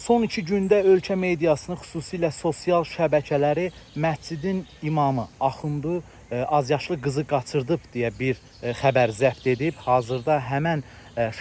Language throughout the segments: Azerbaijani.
Son 2 gündə ölkə mediasını, xüsusilə sosial şəbəkələri məscidin imamı, axundu azyaşlı qızı qaçırdıb deyə bir xəbər zəbt edib. Hazırda həmən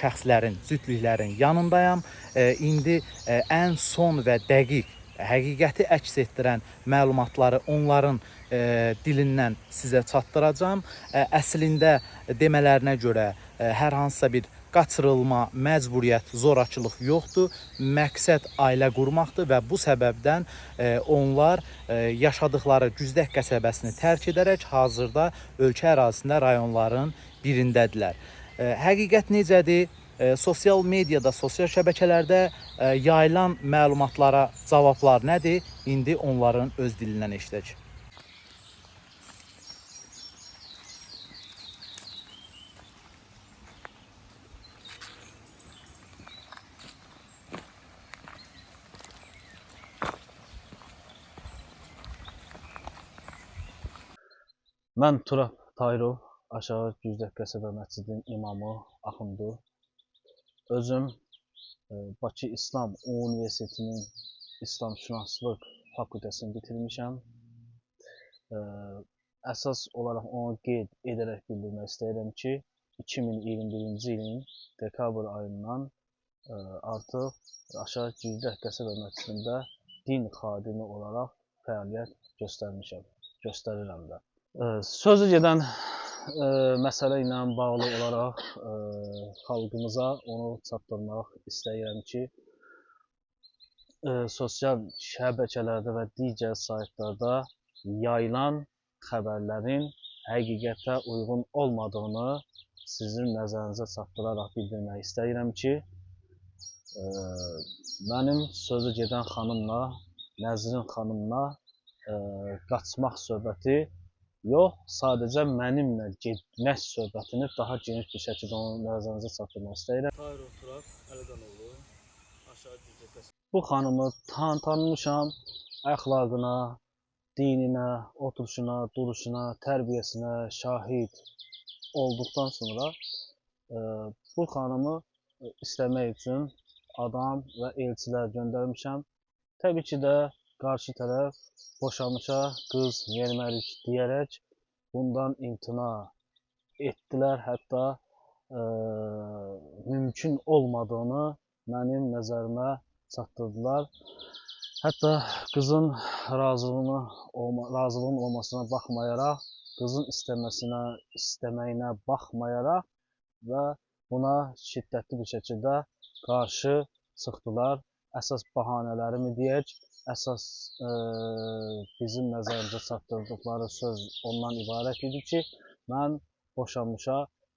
şəxslərin, cütlüklərin yanındayam. İndi ən son və dəqiq, həqiqəti əks etdirən məlumatları onların dilindən sizə çatdıracağım. Əslində demələrinə görə hər hansısa bir qaçırılma, məcburiyyət, zorakılıq yoxdur. Məqsəd ailə qurmaqdır və bu səbəbdən onlar yaşadıkları Güzdək qəsəbəsini tərk edərək hazırda ölkə ərazisində rayonların birindədirlər. Həqiqət necədir? Sosial mediada, sosial şəbəkələrdə yayılan məlumatlara cavablar nədir? İndi onların öz dilindən eşidək. Mən Turab Tahirov, Aşağı Güzdək qəsəbə məscidinin imamı, axundu. Özüm Bakı İslam Universitetinin İslamşünaslıq fakültəsini bitirmişəm. Əsas olaraq onu qeyd edərək bildirmək istəyirəm ki, 2021-ci ilin dekabr ayından artıq Aşağı Güzdək qəsəbə məscidində din xadimi olaraq fəaliyyət göstərirəm də. Sözü gedən məsələ ilə bağlı olaraq xalqımıza onu çatdırmaq istəyirəm ki, sosial şəbəkələrdə və digər saytlarda yayılan xəbərlərin həqiqətə uyğun olmadığını sizin nəzərinizə çatdıraraq bildirmək istəyirəm ki, mənim sözü gedən xanımla, Nəzrin xanımla qaçmaq söhbəti yox, sadəcə mənimlə getmək söhbətini daha geniş bir şəkildə onun nəzərinizə çatdırmaq istəyirəm. Tahirov Turab Ələdanoğlu, Aşağı Güzdək qəsəbə. Bu xanımı tanımışam, əxlaqına, dininə, oturuşuna, duruşuna, tərbiyəsinə şahid olduqdan sonra bu xanımı istəmək üçün adam və elçilər göndərmişəm. Təbii ki də qarşı tərəf boşanmışa qız vermərik deyərək bundan imtina etdilər. Hətta mümkün olmadığını mənim nəzərimə çatdırdılar. Hətta qızın razılığının olmasına baxmayaraq, qızın istəməyinə baxmayaraq və buna şiddətli bir şəkildə qarşı çıxdılar. Əsas bahanələrimi deyək, əsas bizim nəzərimizə çatdırdıqları söz ondan ibarət idi ki, mən boşanmışa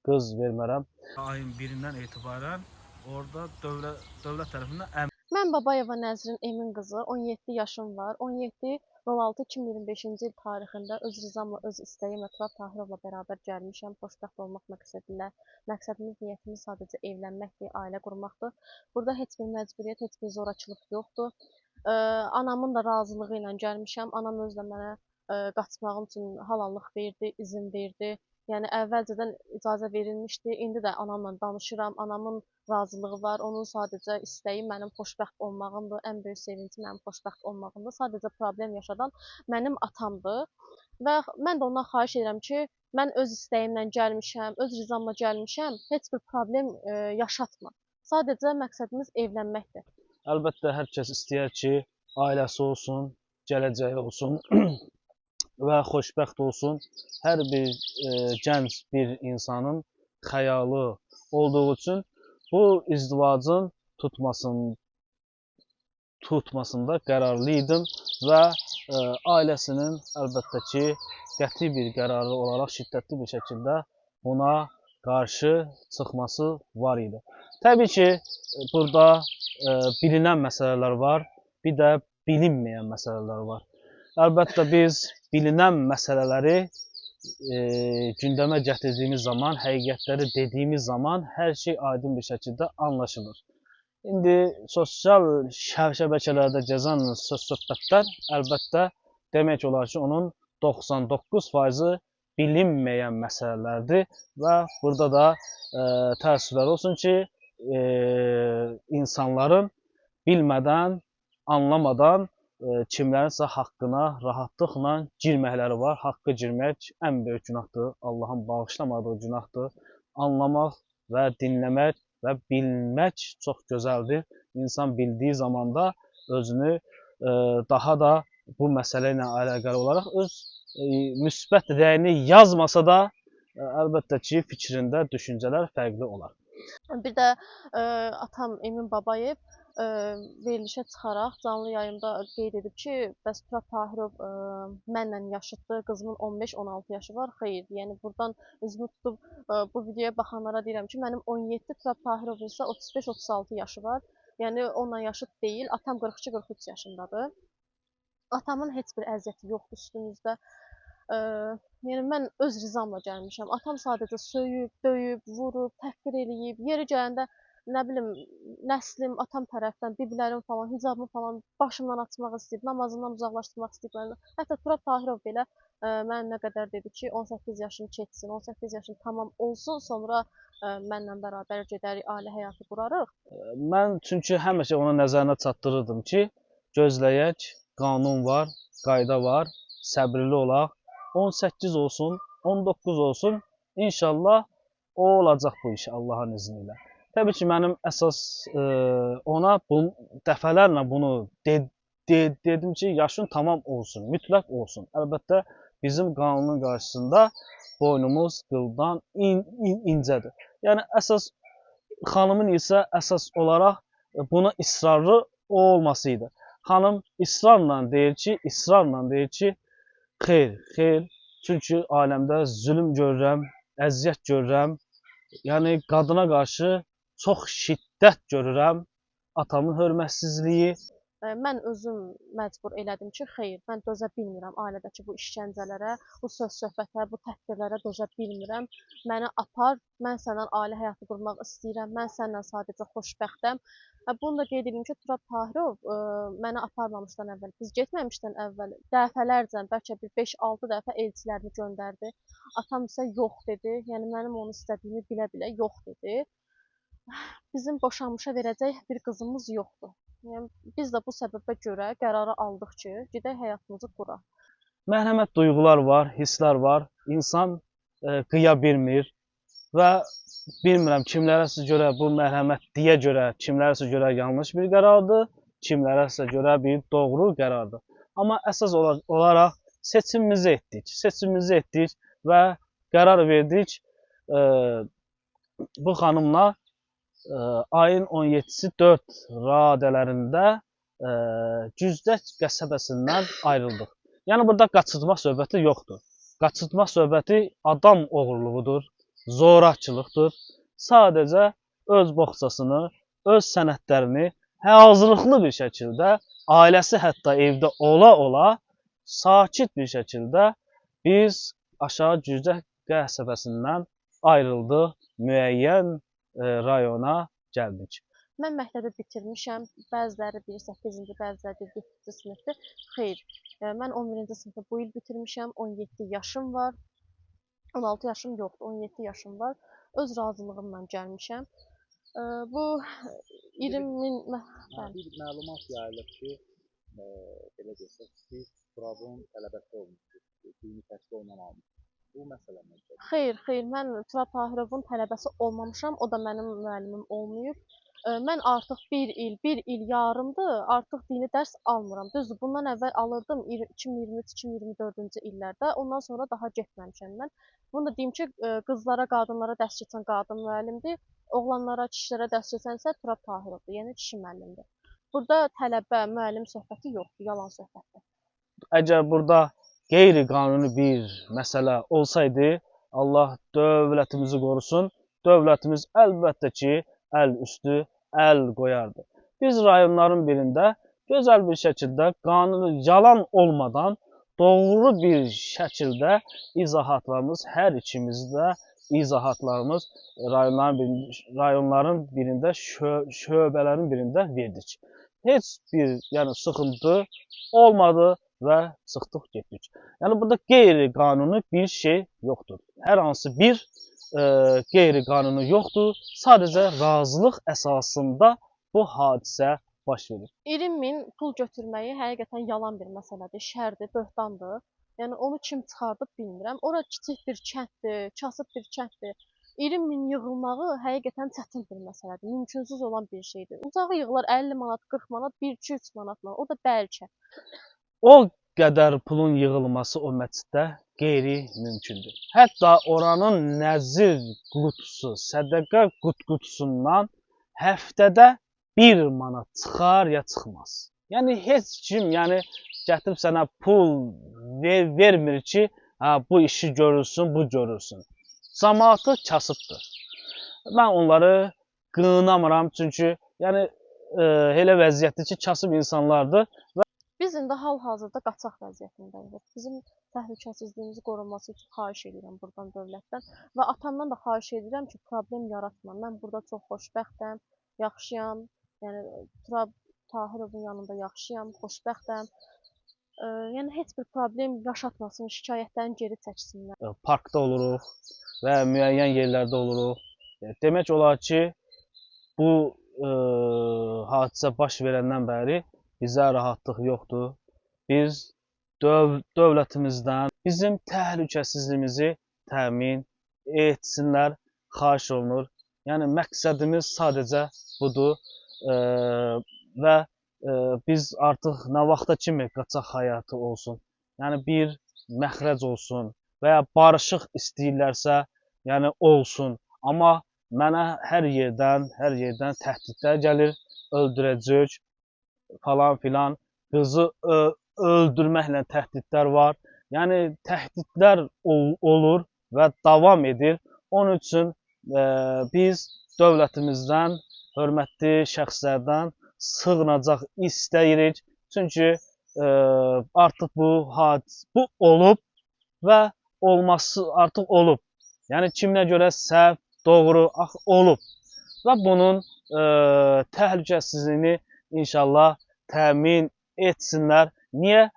qız vermərəm. Ayın 1-dən etibarən orada dövlət tərəfindən Mən Babayeva Nəzrin Emin qızı, 17 yaşım var. 17.06.2025-ci il tarixində öz rızamla, öz istəyimlə Turab Tahirovla bərabər gəlmişəm. Xoşbəxt olmaq məqsədilə. Məqsədimiz, niyyətimiz sadəcə evlənməkdir, ailə qurmaqdır. Burada heç bir məcburiyyət, heç bir zorakılıq yoxdur. Anamın da razılığı ilə gəlmişəm. Anam özü də mənə qaçmağım üçün halallıq verdi, izin verdi. Yəni əvvəlcədən icazə verilmişdi. İndi də anamla danışıram. Anamın razılığı var. Onun sadəcə istəyi mənim xoşbəxt olmağımdır. Ən böyük sevinci mənim xoşbəxt olmağımdır. Sadəcə problem yaşadan mənim atamdır. Və mən də ondan xahiş edirəm ki, mən öz istəyimlə gəlmişəm, öz rızamla gəlmişəm. Heç bir problem yaşatma. Sadəcə məqsədimiz evlənməkdir. Əlbəttə hər kəs istəyər ki, ailəsi olsun, gələcəyi olsun və xoşbəxt olsun. Hər bir gənc bir insanın xəyalı olduğu üçün bu izdivacın tutmasında qərarlı idim və ailəsinin əlbəttə ki, qəti bir qərarı olaraq şiddətli bir şəkildə buna qarşı çıxması var idi. Təbii ki, burada bilinən məsələlər var, bir də bilinməyən məsələlər var. Əlbəttə biz bilinən məsələləri gündəmə gətirdiyimiz zaman, həqiqətləri dediyimiz zaman hər şey aydın bir şəkildə anlaşılır. İndi sosial şəbəkələrdə gəzən söz-söhbətlər əlbəttə demək olar ki, onun 99%-i bilinməyən məsələlərdir və burada da təəssüflər olsun ki, insanların bilmədən, anlamadan kimlərinsə haqqına rahatlıqla girməkləri var. Haqqı girmək ən böyük günahdır. Allahın bağışlamadığı günahdır. Anlamaq və dinləmək və bilmək çox gözəldir. İnsan bildiyi zaman da özünü daha da bu məsələ ilə əlaqəli olaraq öz müsbət rəyini yazmasa da əlbəttə ki, fikrində düşüncələr fərqli olar. Bir də atam Emin Babayev verilişə çıxaraq canlı yayımda qeyd edib ki, bəs Turab Tahirov mənlə yaşıddır, qızımın 15-16 yaşı var. Xeyr, yəni buradan üzümü tutub bu videoya baxanlara deyirəm ki, mənim 17, Turab Tahirov isə 35-36 yaşı var. Yəni onunla yaşıd deyil. Atam 42-43 yaşındadır. Atamın heç bir əziyyəti yoxdur üstümüzdə. Yəni mən öz rizamla gəlmişəm. Atam sadəcə söyüb, döyüb, vurub, təhqir eləyib. Yeri gələndə nə bilim, nəslim atam tərəfdən, biblərim falan, hicabımı falan başımdan açmaq istəyib, namazından uzaqlaşdırmaq istəyib. Hətta Turab Tahirov belə mənə nə qədər dedi ki, 18 yaşım keçsin, 18 yaşım tamam olsun, sonra mənlə bərabər gedərik, ailə həyatı qurarıq. Mən çünki həmişə ona nəzərinə çatdırırdım ki, gözləyək, qanun var, qayda var, səbirli olaq. 18 olsun, 19 olsun, inşallah o olacaq bu iş Allahın izni ilə. Təbii ki, mənim əsas ona dəfələrlə bunu dedim ki, yaşın tamam olsun, mütləq olsun. Əlbəttə, bizim qanunun qarşısında boynumuz qıldan incədir. Yəni, əsas xanımın isə əsas olaraq buna israrlı olması idi. Xanım israrla deyir ki, xeyr, xeyr. Çünki aləmdə zülm görürəm, əziyyət görürəm. Yəni, qadına qarşı çox şiddət görürəm. Atamın hörmətsizliyi. Mən özüm məcbur elədim ki, xeyr, mən dözə bilmirəm ailədəki bu işgəncələrə, bu söz-söhbətə, bu təhqirlərə dözə bilmirəm. Məni apar, mən səndən ailə həyatı qurmaq istəyirəm, mən səndən sadəcə xoşbəxtəm. Bunu da qeyd edim ki, Turab Tahirov məni aparmamışdan əvvəl, biz getməmişdən əvvəl dəfələrcə, bəlkə bir 5-6 dəfə elçilərini göndərdi. Atam isə yox dedi, yəni mənim onu istədiyimi bilə-bilə yox dedi. Bizim boşanmışa verəcək bir qızımız yoxdur. Yəni, biz də bu səbəbə görə qərarı aldıq ki, gedək həyatımızı quraq. Mərhəmət duyğular var, hisslər var. İnsan qıya bilmir və bilmirəm, kimlərəsə görə bu mərhəmətliyə görə, kimlərəsə görə yanlış bir qərardır, kimlərəsə görə bir doğru qərardır. Amma əsas olaraq seçimimizi etdik və qərar verdik bu xanımla ayın 17-si 4 radələrində Güzdək qəsəbəsindən ayrıldıq. Yəni, burada qaçırtma söhbəti yoxdur. Qaçırtma söhbəti adam oğurluğudur, zorakılıqdır. Sadəcə öz boxçasını, öz sənədlərini hazırlıqlı bir şəkildə, ailəsi hətta evdə ola-ola, sakit bir şəkildə biz aşağı Güzdək qəsəbəsindən ayrıldıq, müəyyən rayona gəldik. Mən məktəbi bitirmişəm, bəziləri 1-8-ci, bəziləri 1-7-ci sinifdir. Xeyr, mən 11-ci sinifdə bu il bitirmişəm, 17 yaşım var. 16 yaşım yoxdur, 17 yaşım var. Öz razılığımla gəlmişəm. Bu 20 min... Bir məlumat yayılıb ki, belə desək, siz Turabın tələbəsi olmuşsunuz, dini təhsil ondan almışsınız. Bu məsələ nədir? Xeyr, mən Turab Tahirovun tələbəsi olmamışam, o da mənim müəllimim olmayıb. Mən artıq bir il yarımdır, artıq dini dərs almıram. Düzdür, bundan əvvəl alırdım 2023-2024-cü illərdə, ondan sonra daha getməmişəm mən. Bunu da deyim ki, qızlara, qadınlara dərs keçən qadın müəllimdir, oğlanlara, kişilərə dərs keçənsə Turab Tahirovdur, yəni kişi müəllimdir. Burada tələbə, müəllim söhbəti yoxdur, yalan söhbətdir. Əgər burada qeyri-qanuni bir məsələ olsaydı, Allah dövlətimizi qorusun, dövlətimiz əlbəttə ki, əl üstü, əl qoyardı. Biz rayonların birində gözəl bir şəkildə, qanuni, yalan olmadan, doğru bir şəkildə izahatlarımız, hər ikimizdə izahatlarımız rayonların birində, şöbələrin birində verdik. Heç bir sıxıntı olmadı və çıxdıq, getdik. Yəni, burada qeyri-qanuni bir şey yoxdur. Hər hansı bir qeyri-qanuni yoxdur. Sadəcə razılıq əsasında bu hadisə baş verir. 20 min pul götürməyi həqiqətən yalan bir məsələdir, şərdir, böhtandır. Yəni onu kim çıxardıb bilmirəm. Ora kiçik bir kənddir, kasıb bir kənddir. 20 min yığılmağı həqiqətən çətin bir məsələdir, mümkünsüz olan bir şeydir. Uzağı yığılar 50 manat, 40 manat, 1-2-3 manatla, o da bəlkə. O qədər pulun yığılması o məsciddə qeyri-mümkündür. Hətta oranın nəzir qutusu, sədəqə qutusundan həftədə 1 manat çıxar ya çıxmaz. Yəni heç kim, gətirib sənə pul vermir ki, bu işi görülsün, bu görülsün. Cəmaatı kasıbdır. Mən onları qınamıram, çünki elə vəziyyətdir ki, kasıb insanlardır. Biz indi hal-hazırda qaçaq vəziyyətindəyik. Bizim təhlükəsizliyimizi qorunması üçün xahiş edirəm buradan dövlətdən və atamdan da xahiş edirəm ki, problem yaratma. Mən burada çox xoşbəxtəm, yaxşıyam. Yəni Turab Tahirovun yanında yaxşıyam, xoşbəxtəm. Yəni heç bir problem yaşatmasın, şikayətlərini geri çəksinlər. Parkda oluruq və müəyyən yerlərdə oluruq. Demək olar ki, bu hadisə baş verəndən bəri bizə rahatlıq yoxdur. Biz dövlətimizdən bizim təhlükəsizliyimizi təmin etsinlər, xahiş olunur. Yəni məqsədimiz sadəcə budur və biz artıq nə vaxta kimi qaçaq həyatı olsun. Yəni bir məxrəc olsun və ya barışıq istəyirlərsə, yəni olsun. Amma mənə hər yerdən təhdidlər gəlir, öldürəcək falan filan, qızı öldürməklə təhdidlər var. Yəni təhdidlər olur və davam edir. Onun üçün biz dövlətimizdən, hörmətli şəxslərdən sığınacaq istəyirik. Çünki artıq bu olub və olması artıq olub. Yəni kiminə görə səhv, doğru olub və bunun təhlükəsizliyini İnşallah təmin etsinlər. Niyə?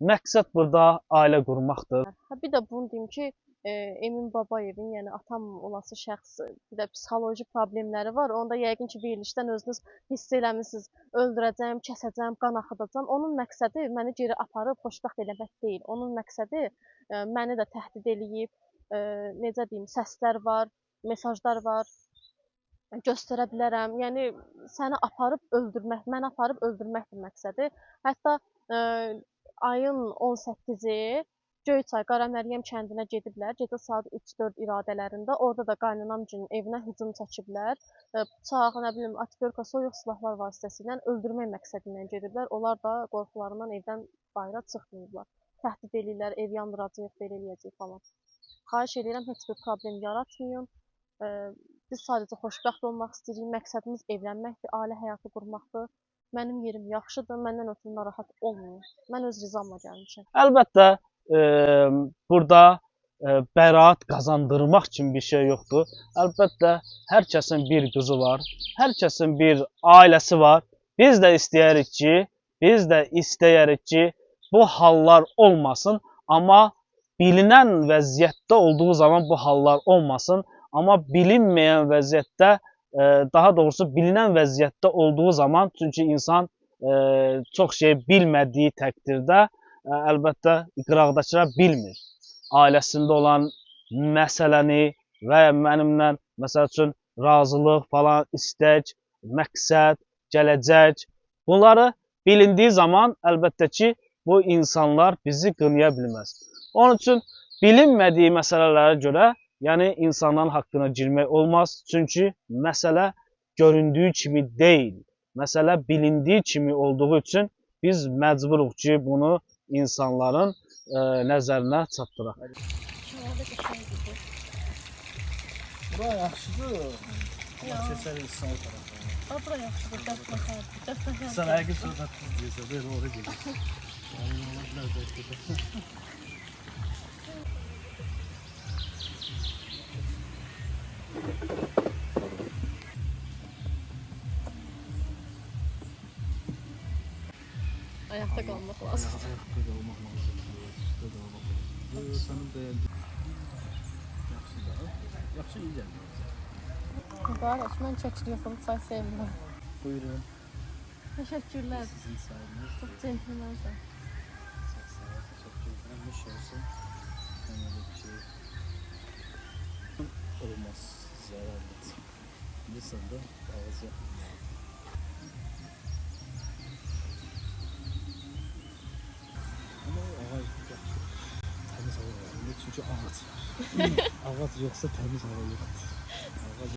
Məqsəd burada ailə qurmaqdır. Bir də bunu deyim ki, Emin Babayevin, yəni atam olası şəxs, bir də psixoloji problemləri var. Onda yəqin ki, verilişdən özünüz hiss eləmisiniz. Öldürəcəm, kəsəcəm, qan axıdacam. Onun məqsədi məni geri aparıb xoşbəxt eləmək deyil. Onun məqsədi məni də təhdid eləyib. Necə deyim, səslər var, mesajlar var. Göstərə bilərəm. Yəni səni aparıb öldürmək, məni aparıb öldürməkdir məqsədi. Hətta ayın 18-i Göyçay Qaraməryəm kəndinə gediblər. Gecə saat 3-4 iradələrində. Orada da qaynanamgilin evinə hücum çəkiblər. Bıçaq, nə bilim, atverka, soyuq silahlar vasitəsilə öldürmək məqsədi ilə gediblər. Onlar da qorxularından evdən bayıra çıxmayıblar. Təhdid eləyirlər, ev yandıracağıq, belə eləyəcək falan. Xahiş edirəm, heç bir problem yaratmayın. Biz sadəcə xoşbəxt olmaq istəyirik, məqsədimiz evlənməkdir, ailə həyatı qurmaqdır. Mənim yerim yaxşıdır, məndən ötürü narahat olmayın. Mən öz rizamla gəlmişəm. Əlbəttə, burada bəraət qazandırmaq kimi bir şey yoxdur. Əlbəttə, hər kəsin bir qızı var, hər kəsin bir ailəsi var. Biz də istəyərik ki, bu hallar olmasın, amma bilinən vəziyyətdə olduğu zaman bu hallar olmasın. Amma bilinməyən vəziyyətdə, daha doğrusu bilinən vəziyyətdə olduğu zaman, çünki insan çox şey bilmədiyi təqdirdə, əlbəttə, qıraqdakılar bilmir. Ailəsində olan məsələni və mənimlə, məsəl üçün, razılıq falan, istək, məqsəd, gələcək, bunları bilindiyi zaman, əlbəttə ki, bu insanlar bizi qınaya bilməz. Onun üçün, bilinmədiyi məsələlərə görə, yəni insanların haqqına girmək olmaz. Çünki məsələ göründüyü kimi deyil. Məsələ bilindiyi kimi olduğu üçün biz məcburuq ki, bunu insanların nəzərinə çatdıraq. Bura yaxşıdır. Keçər insan o tarafa. Bura yaxşıdır, dəfnəkərdir. Sən həqiqi söhbət deyirsən, belə oraya gedir. Yəni, ola bilər bəlkə. Ayaqda qalmaq lazımdır. Ayaqda qalmaq lazımdır. Sənin bəyəndin. Yaxşı da. Yaxşı, iyi gəlir. Qardaş, mən çəkili yoxum, çay sevmirəm. Buyurun. Təşəkkürlər. Sizin sayınız. Çox centilmensən. Çok sağ ol. Teşekkür ederim. Hoş olsun. Sen öyle bir şey olmaz. Zararlı. Bilirsen de ağız yapma. Ama ağaç temiz hava var. Çünkü ağaç var. Ağaç yoksa temiz hava yoktur.